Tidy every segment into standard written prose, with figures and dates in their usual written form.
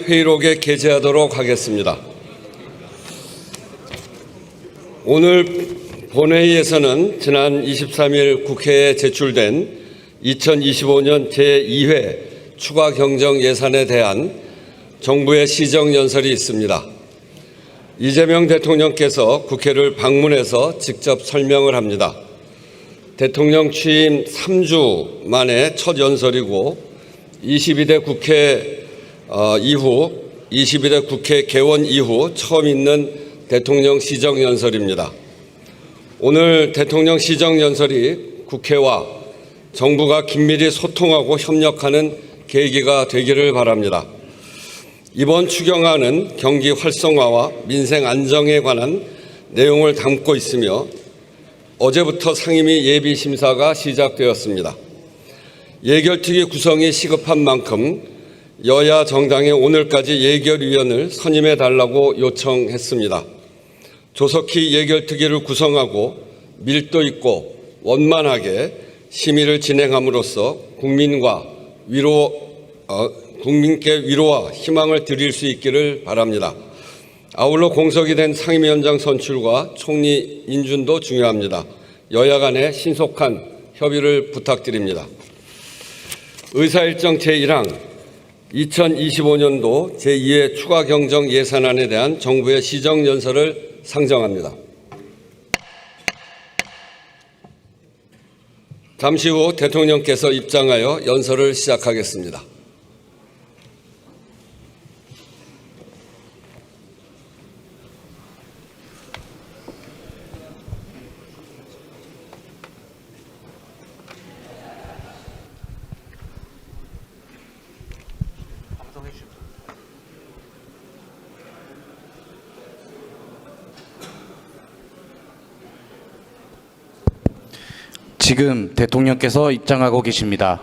회의록에 게재하도록 하겠습니다. 오늘 본회의에서는 지난 23일 국회에 제출된 2025년 제2회 추가 경정 예산에 대한 정부의 시정연설이 있습니다. 이재명 대통령께서 국회를 방문해서 직접 설명을 합니다. 대통령 취임 3주 만에 첫 연설이고 22대 국회 개원 이후 처음 있는 대통령 시정연설입니다. 오늘 대통령 시정연설이 국회와 정부가 긴밀히 소통하고 협력하는 계기가 되기를 바랍니다. 이번 추경안은 경기 활성화와 민생 안정에 관한 내용을 담고 있으며 어제부터 상임위 예비 심사가 시작되었습니다. 예결특위 구성이 시급한 만큼 여야 정당에 오늘까지 예결위원을 선임해 달라고 요청했습니다. 조속히 예결특위를 구성하고 밀도 있고 원만하게 심의를 진행함으로써 국민께 위로와 희망을 드릴 수 있기를 바랍니다. 아울러 공석이 된 상임위원장 선출과 총리 인준도 중요합니다. 여야 간의 신속한 협의를 부탁드립니다. 의사일정 제1항 2025년도 제2회 추가 경정 예산안에 대한 정부의 시정연설을 상정합니다. 잠시 후 대통령께서 입장하여 연설을 시작하겠습니다. 지금 대통령께서 입장하고 계십니다.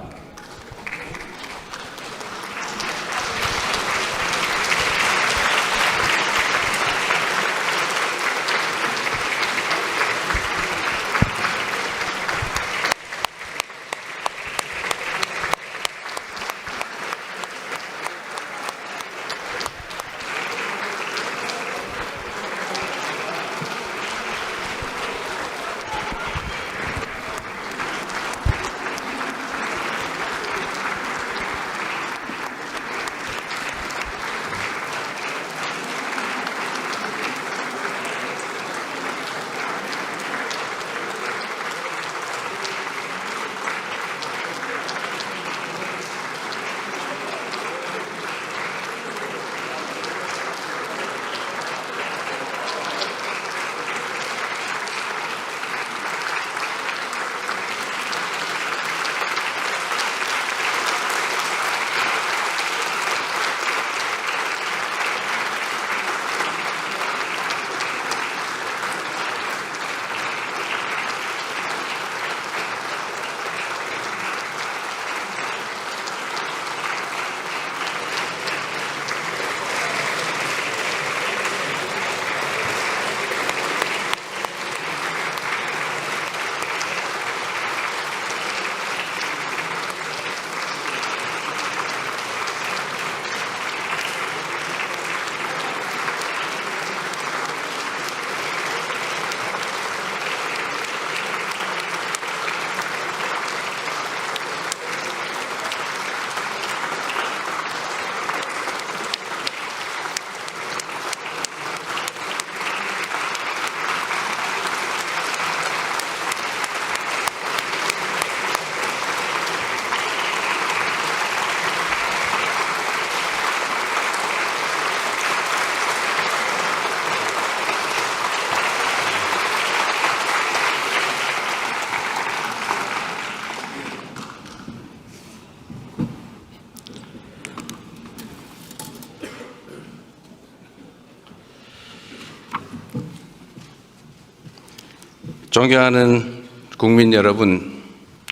존경하는 국민 여러분,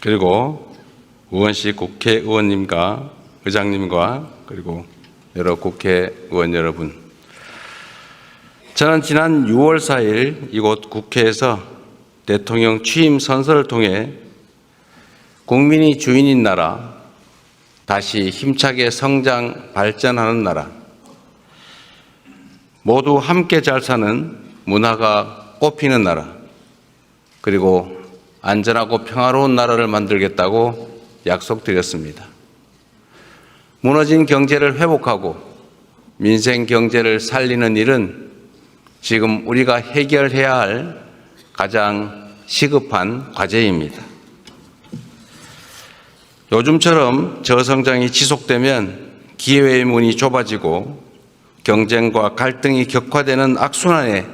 그리고 의원실 국회의원님과 의장님과 그리고 여러 국회의원 여러분, 저는 지난 6월 4일 이곳 국회에서 대통령 취임 선서를 통해 국민이 주인인 나라, 다시 힘차게 성장 발전하는 나라, 모두 함께 잘 사는 문화가 꽃피는 나라, 그리고 안전하고 평화로운 나라를 만들겠다고 약속드렸습니다. 무너진 경제를 회복하고 민생 경제를 살리는 일은 지금 우리가 해결해야 할 가장 시급한 과제입니다. 요즘처럼 저성장이 지속되면 기회의 문이 좁아지고 경쟁과 갈등이 격화되는 악순환에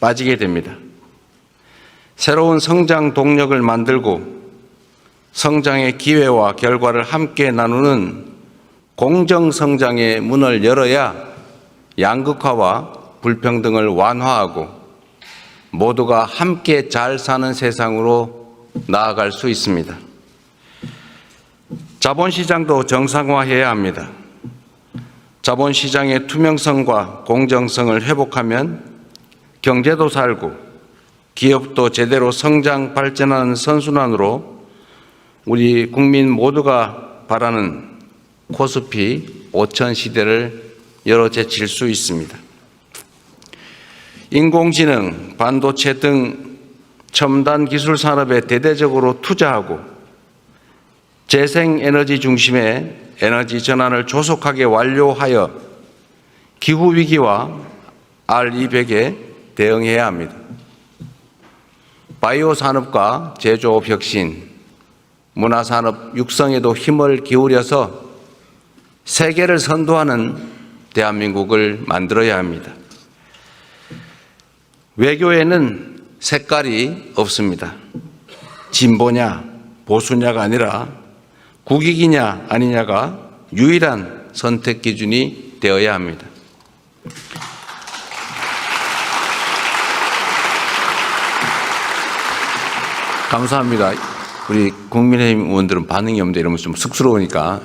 빠지게 됩니다. 새로운 성장 동력을 만들고 성장의 기회와 결과를 함께 나누는 공정성장의 문을 열어야 양극화와 불평등을 완화하고 모두가 함께 잘 사는 세상으로 나아갈 수 있습니다. 자본시장도 정상화해야 합니다. 자본시장의 투명성과 공정성을 회복하면 경제도 살고 기업도 제대로 성장 발전하는 선순환으로 우리 국민 모두가 바라는 코스피 5000 시대를 열어제칠 수 있습니다. 인공지능, 반도체 등 첨단 기술 산업에 대대적으로 투자하고 재생에너지 중심의 에너지 전환을 조속하게 완료하여 기후위기와 R200에 대응해야 합니다. 바이오 산업과 제조업 혁신, 문화산업 육성에도 힘을 기울여서 세계를 선도하는 대한민국을 만들어야 합니다. 외교에는 색깔이 없습니다. 진보냐 보수냐가 아니라 국익이냐 아니냐가 유일한 선택 기준이 되어야 합니다. 감사합니다. 우리 국민의힘 의원들은 반응이 없는데 이러면 좀 쑥스러우니까.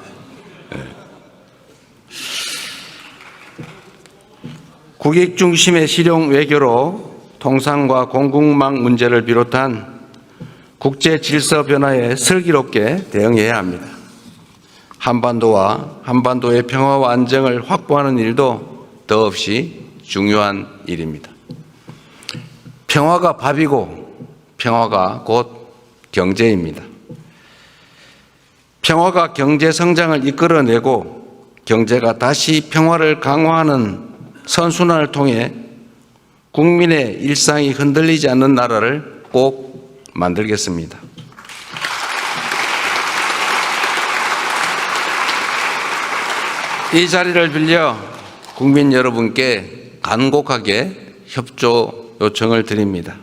국익 중심의 실용 외교로 통상과 공급망 문제를 비롯한 국제 질서 변화에 슬기롭게 대응해야 합니다. 한반도와 한반도의 평화와 안정을 확보하는 일도 더없이 중요한 일입니다. 평화가 밥이고 평화가 곧 경제입니다. 평화가 경제 성장을 이끌어내고 경제가 다시 평화를 강화하는 선순환을 통해 국민의 일상이 흔들리지 않는 나라를 꼭 만들겠습니다. 이 자리를 빌려 국민 여러분께 간곡하게 협조 요청을 드립니다.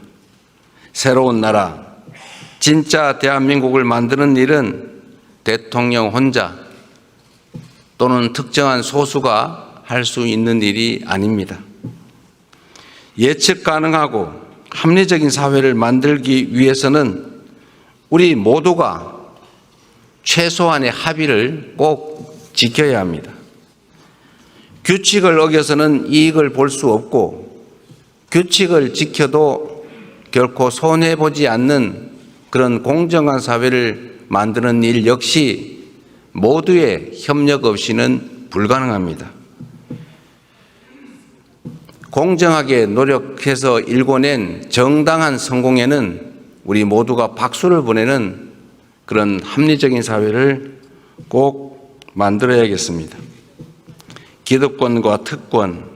새로운 나라, 진짜 대한민국을 만드는 일은 대통령 혼자 또는 특정한 소수가 할 수 있는 일이 아닙니다. 예측 가능하고 합리적인 사회를 만들기 위해서는 우리 모두가 최소한의 합의를 꼭 지켜야 합니다. 규칙을 어겨서는 이익을 볼 수 없고 규칙을 지켜도 결코 손해보지 않는 그런 공정한 사회를 만드는 일 역시 모두의 협력 없이는 불가능합니다. 공정하게 노력해서 일궈낸 정당한 성공에는 우리 모두가 박수를 보내는 그런 합리적인 사회를 꼭 만들어야겠습니다. 기득권과 특권,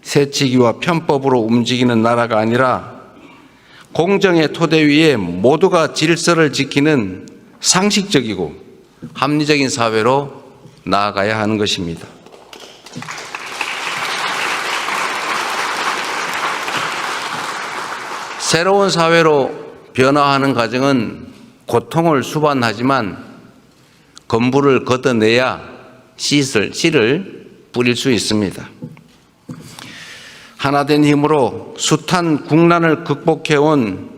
새치기와 편법으로 움직이는 나라가 아니라 공정의 토대 위에 모두가 질서를 지키는 상식적이고 합리적인 사회로 나아가야 하는 것입니다. 새로운 사회로 변화하는 과정은 고통을 수반하지만 건물을 걷어내야 씨를 뿌릴 수 있습니다. 하나된 힘으로 숱한 국난을 극복해온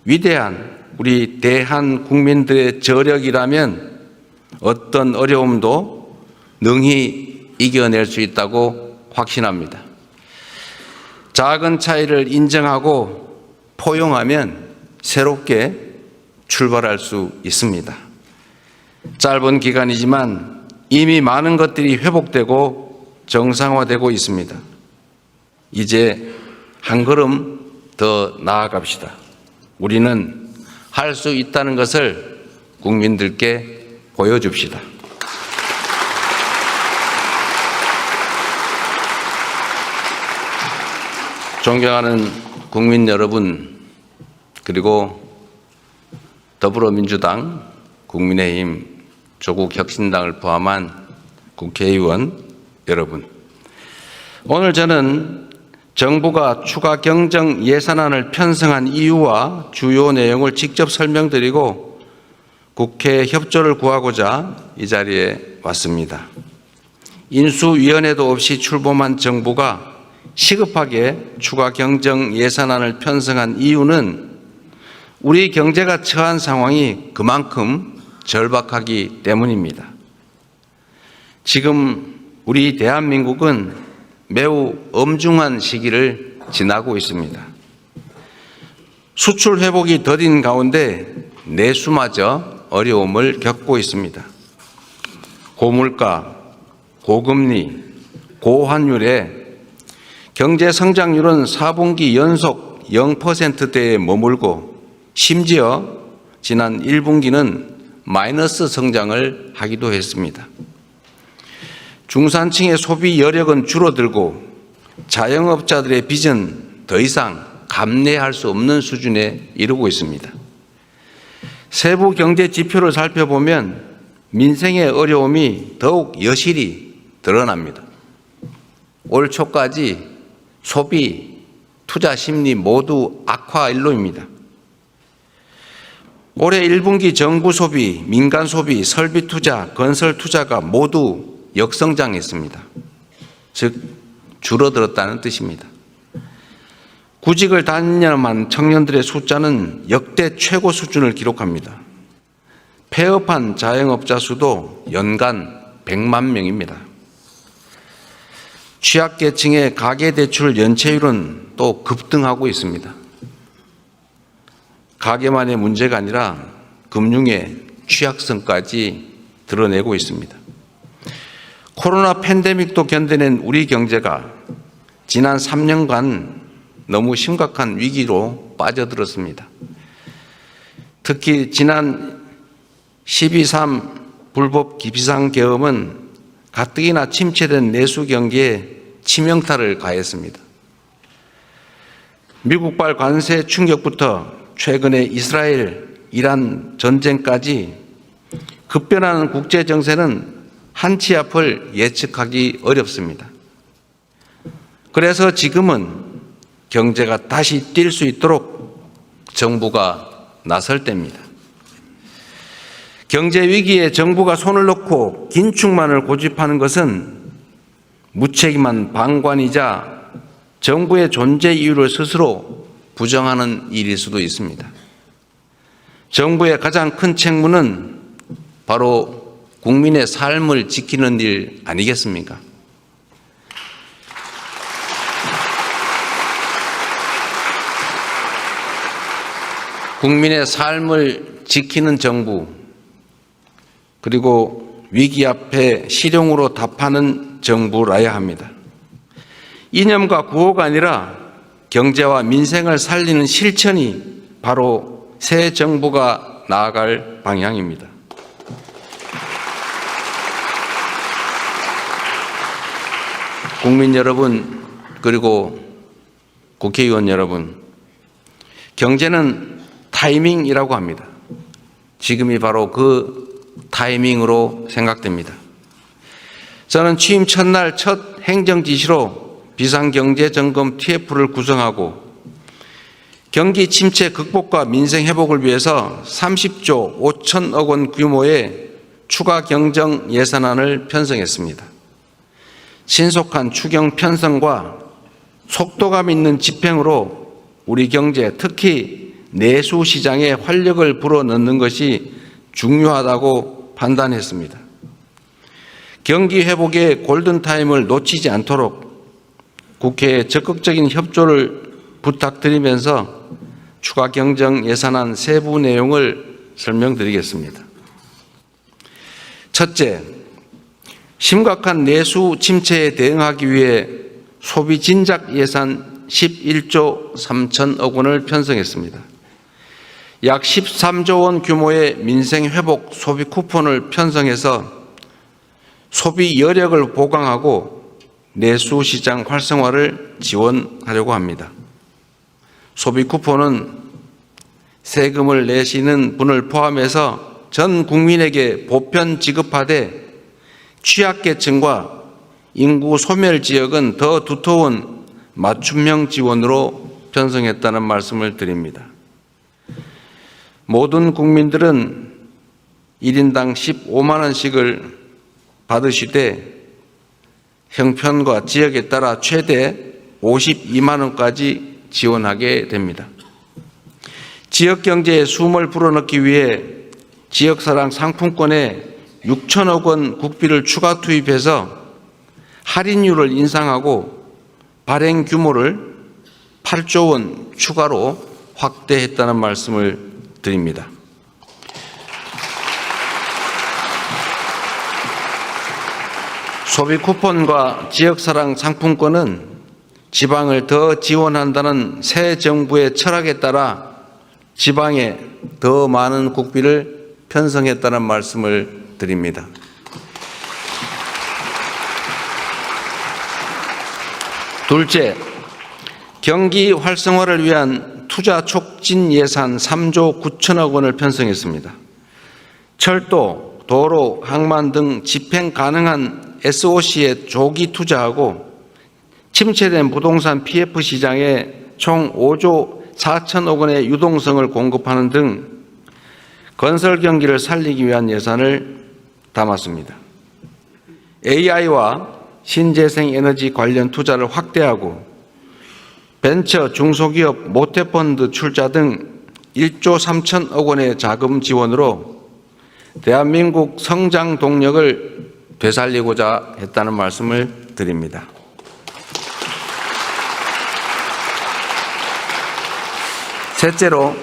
위대한 우리 대한 국민들의 저력이라면 어떤 어려움도 능히 이겨낼 수 있다고 확신합니다. 작은 차이를 인정하고 포용하면 새롭게 출발할 수 있습니다. 짧은 기간이지만 이미 많은 것들이 회복되고 정상화되고 있습니다. 이제 한 걸음 더 나아갑시다. 우리는 할 수 있다는 것을 국민들께 보여줍시다. 존경하는 국민 여러분, 그리고 더불어민주당, 국민의힘, 조국혁신당을 포함한 국회의원 여러분, 오늘 저는 정부가 추가 경정 예산안을 편성한 이유와 주요 내용을 직접 설명드리고 국회 협조를 구하고자 이 자리에 왔습니다. 인수위원회도 없이 출범한 정부가 시급하게 추가 경정 예산안을 편성한 이유는 우리 경제가 처한 상황이 그만큼 절박하기 때문입니다. 지금 우리 대한민국은 매우 엄중한 시기를 지나고 있습니다. 수출 회복이 더딘 가운데 내수마저 어려움을 겪고 있습니다. 고물가, 고금리, 고환율에 경제 성장률은 4분기 연속 0%대에 머물고 심지어 지난 1분기는 마이너스 성장을 하기도 했습니다. 중산층의 소비 여력은 줄어들고 자영업자들의 빚은 더 이상 감내할 수 없는 수준에 이르고 있습니다. 세부 경제 지표를 살펴보면 민생의 어려움이 더욱 여실히 드러납니다. 올 초까지 소비, 투자 심리 모두 악화 일로입니다. 올해 1분기 정부 소비, 민간 소비, 설비 투자, 건설 투자가 모두 역성장했습니다. 즉 줄어들었다는 뜻입니다. 구직을 단념한 청년들의 숫자는 역대 최고 수준을 기록합니다. 폐업한 자영업자 수도 연간 100만 명입니다. 취약계층의 가계대출 연체율은 또 급등하고 있습니다. 가계만의 문제가 아니라 금융의 취약성까지 드러내고 있습니다. 코로나 팬데믹도 견뎌낸 우리 경제가 지난 3년간 너무 심각한 위기로 빠져들었습니다. 특히 지난 12.3 불법 비상계엄은 가뜩이나 침체된 내수 경기에 치명타를 가했습니다. 미국발 관세 충격부터 최근에 이스라엘, 이란 전쟁까지 급변하는 국제 정세는 한치 앞을 예측하기 어렵습니다. 그래서 지금은 경제가 다시 뛸 수 있도록 정부가 나설 때입니다. 경제 위기에 정부가 손을 놓고 긴축만을 고집하는 것은 무책임한 방관이자 정부의 존재 이유를 스스로 부정하는 일일 수도 있습니다. 정부의 가장 큰 책무는 바로 국민의 삶을 지키는 일 아니겠습니까? 국민의 삶을 지키는 정부, 그리고 위기 앞에 실용으로 답하는 정부라야 합니다. 이념과 구호가 아니라 경제와 민생을 살리는 실천이 바로 새 정부가 나아갈 방향입니다. 국민 여러분, 그리고 국회의원 여러분, 경제는 타이밍이라고 합니다. 지금이 바로 그 타이밍으로 생각됩니다. 저는 취임 첫날 첫 행정지시로 비상경제점검 TF를 구성하고 경기 침체 극복과 민생 회복을 위해서 30조 5천억 원 규모의 추가 경정 예산안을 편성했습니다. 신속한 추경 편성과 속도감 있는 집행으로 우리 경제, 특히 내수 시장에 활력을 불어넣는 것이 중요하다고 판단했습니다. 경기 회복의 골든타임을 놓치지 않도록 국회에 적극적인 협조를 부탁드리면서 추가 경정 예산안 세부 내용을 설명드리겠습니다. 첫째, 심각한 내수 침체에 대응하기 위해 소비 진작 예산 11조 3천억 원을 편성했습니다. 약 13조 원 규모의 민생회복 소비 쿠폰을 편성해서 소비 여력을 보강하고 내수시장 활성화를 지원하려고 합니다. 소비 쿠폰은 세금을 내시는 분을 포함해서 전 국민에게 보편 지급하되 취약계층과 인구 소멸 지역은 더 두터운 맞춤형 지원으로 편성했다는 말씀을 드립니다. 모든 국민들은 1인당 15만 원씩을 받으시되 형편과 지역에 따라 최대 52만 원까지 지원하게 됩니다. 지역 경제에 숨을 불어넣기 위해 지역사랑 상품권에 6천억 원 국비를 추가 투입해서 할인율을 인상하고 발행 규모를 8조 원 추가로 확대했다는 말씀을 드립니다. 소비 쿠폰과 지역사랑 상품권은 지방을 더 지원한다는 새 정부의 철학에 따라 지방에 더 많은 국비를 편성했다는 말씀을 드립니다. 둘째, 경기 활성화를 위한 투자 촉진 예산 3조 9천억 원을 편성했습니다. 철도, 도로, 항만 등 집행 가능한 SOC에 조기 투자하고 침체된 부동산 PF 시장에 총 5조 4천억 원의 유동성을 공급하는 등 건설 경기를 살리기 위한 예산을 담았습니다. AI와 신재생 에너지 관련 투자를 확대하고 벤처 중소기업 모태펀드 출자 등 1조 3천억 원의 자금 지원으로 대한민국 성장 동력을 되살리고자 했다는 말씀을 드립니다. 셋째로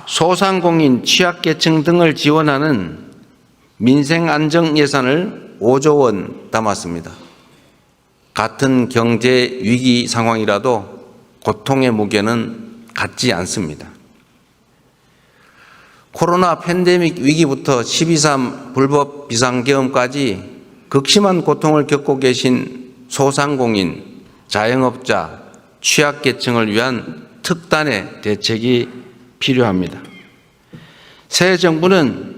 소상공인, 취약계층 등을 지원하는 민생안정 예산을 5조 원 담았습니다. 같은 경제 위기 상황이라도 고통의 무게는 같지 않습니다. 코로나 팬데믹 위기부터 12.3 불법 비상계엄까지 극심한 고통을 겪고 계신 소상공인, 자영업자, 취약계층을 위한 특단의 대책이 필요합니다. 새 정부는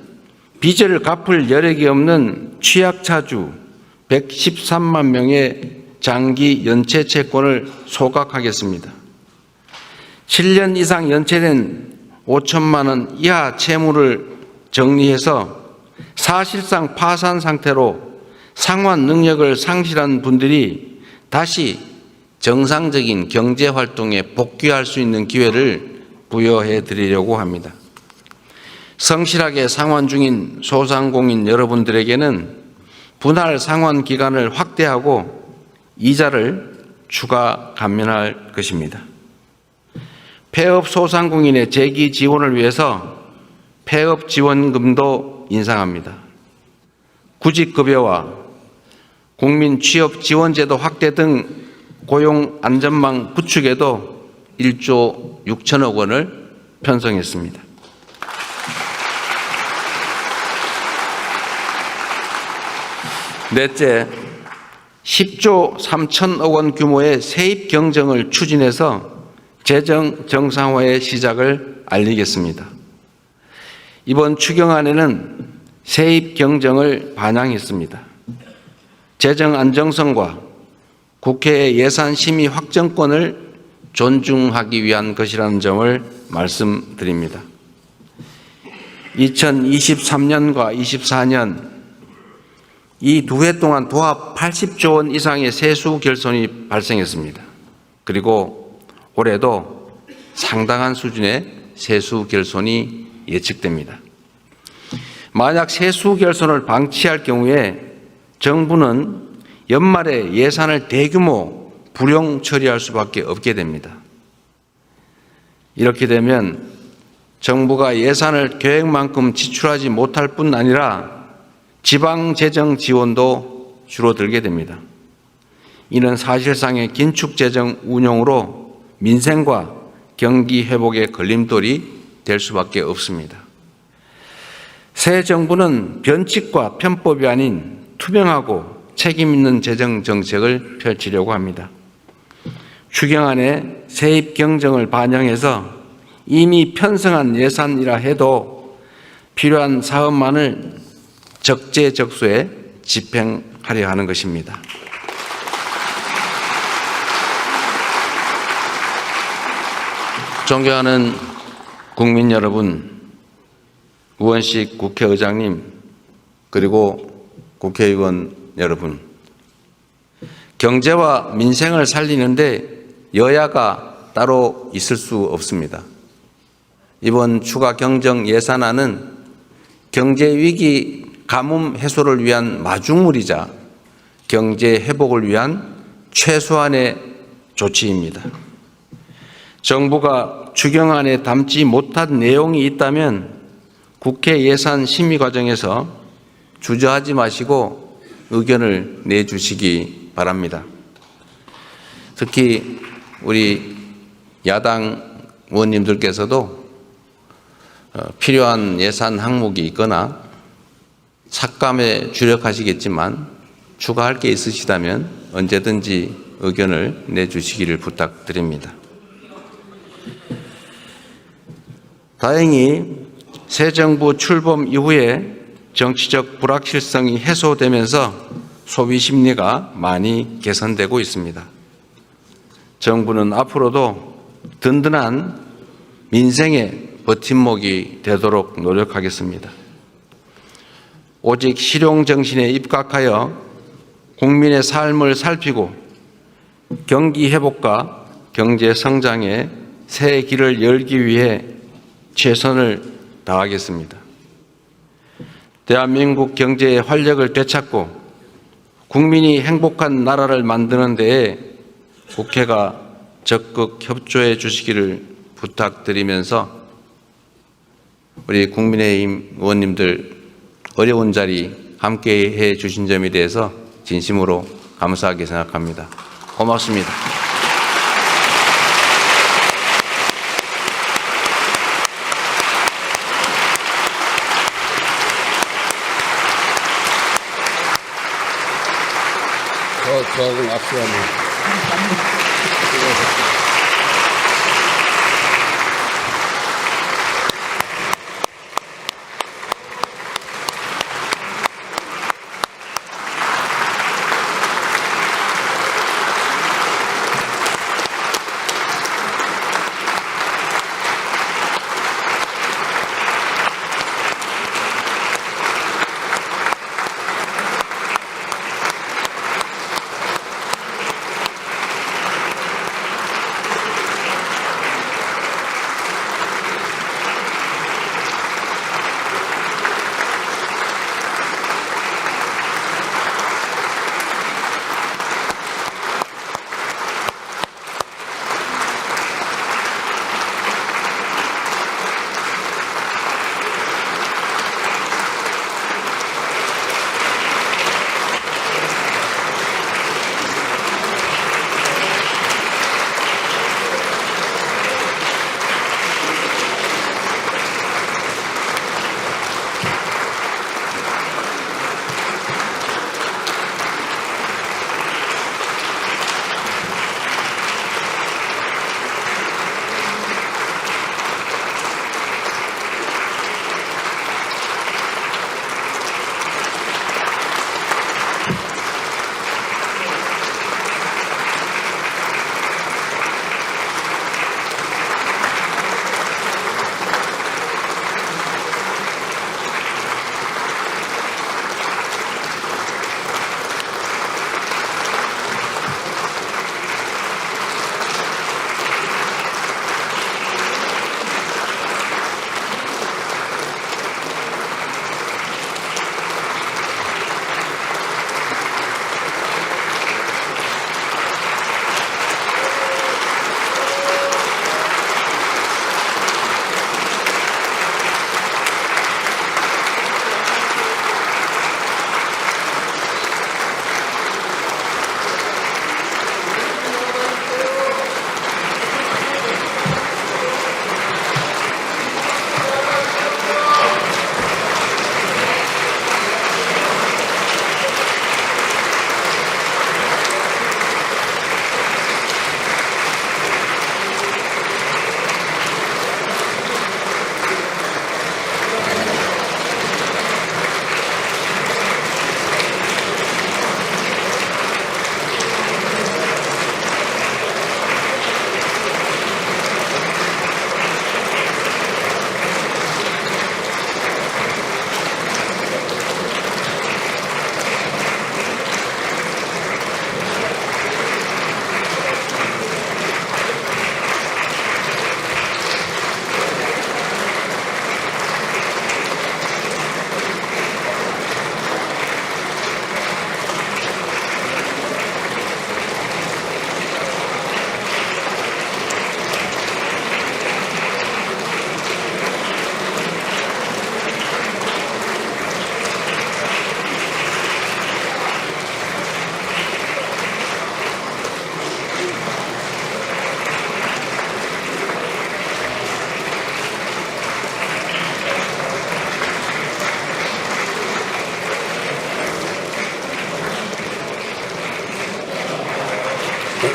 빚을 갚을 여력이 없는 취약차주 113만 명의 장기 연체 채권을 소각하겠습니다. 7년 이상 연체된 5천만 원 이하 채무를 정리해서 사실상 파산 상태로 상환 능력을 상실한 분들이 다시 정상적인 경제 활동에 복귀할 수 있는 기회를 부여해 드리려고 합니다. 성실하게 상환 중인 소상공인 여러분들에게는 분할 상환 기간을 확대하고 이자를 추가 감면할 것입니다. 폐업 소상공인의 재기 지원을 위해서 폐업 지원금도 인상합니다. 구직급여와 국민 취업 지원제도 확대 등 고용 안전망 구축에도 1조 6천억 원을 편성했습니다. 넷째, 10조 3천억 원 규모의 세입 경정을 추진해서 재정 정상화의 시작을 알리겠습니다. 이번 추경안에는 세입 경정을 반영했습니다. 재정 안정성과 국회의 예산 심의 확정권을 존중하기 위한 것이라는 점을 말씀드립니다. 2023년과 24년 이 두 해 동안 도합 80조 원 이상의 세수 결손이 발생했습니다. 그리고 올해도 상당한 수준의 세수 결손이 예측됩니다. 만약 세수 결손을 방치할 경우에 정부는 연말에 예산을 대규모 불용 처리할 수밖에 없게 됩니다. 이렇게 되면 정부가 예산을 계획만큼 지출하지 못할 뿐 아니라 지방 재정 지원도 줄어들게 됩니다. 이는 사실상의 긴축 재정 운용으로 민생과 경기 회복의 걸림돌이 될 수밖에 없습니다. 새 정부는 변칙과 편법이 아닌 투명하고 책임 있는 재정 정책을 펼치려고 합니다. 추경안에 세입 경정을 반영해서 이미 편성한 예산이라 해도 필요한 사업만을 적재적소에 집행하려 하는 것입니다. 존경하는 국민 여러분, 우원식 국회의장님, 그리고 국회의원 여러분, 경제와 민생을 살리는데 여야가 따로 있을 수 없습니다. 이번 추가 경정 예산안은 경제 위기 가뭄 해소를 위한 마중물이자 경제 회복을 위한 최소한의 조치입니다. 정부가 추경안에 담지 못한 내용이 있다면 국회 예산 심의 과정에서 주저하지 마시고 의견을 내주시기 바랍니다. 특히 우리 야당 의원님들께서도 필요한 예산 항목이 있거나 삭감에 주력하시겠지만 추가할 게 있으시다면 언제든지 의견을 내주시기를 부탁드립니다. 다행히 새 정부 출범 이후에 정치적 불확실성이 해소되면서 소비 심리가 많이 개선되고 있습니다. 정부는 앞으로도 든든한 민생의 버팀목이 되도록 노력하겠습니다. 오직 실용정신에 입각하여 국민의 삶을 살피고 경기 회복과 경제 성장의 새 길을 열기 위해 최선을 다하겠습니다. 대한민국 경제의 활력을 되찾고 국민이 행복한 나라를 만드는 데에 국회가 적극 협조해 주시기를 부탁드리면서 우리 국민의힘 의원님들 어려운 자리 함께해 주신 점에 대해서 진심으로 감사하게 생각합니다. 고맙습니다. 저하고 악수합니다.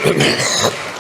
네.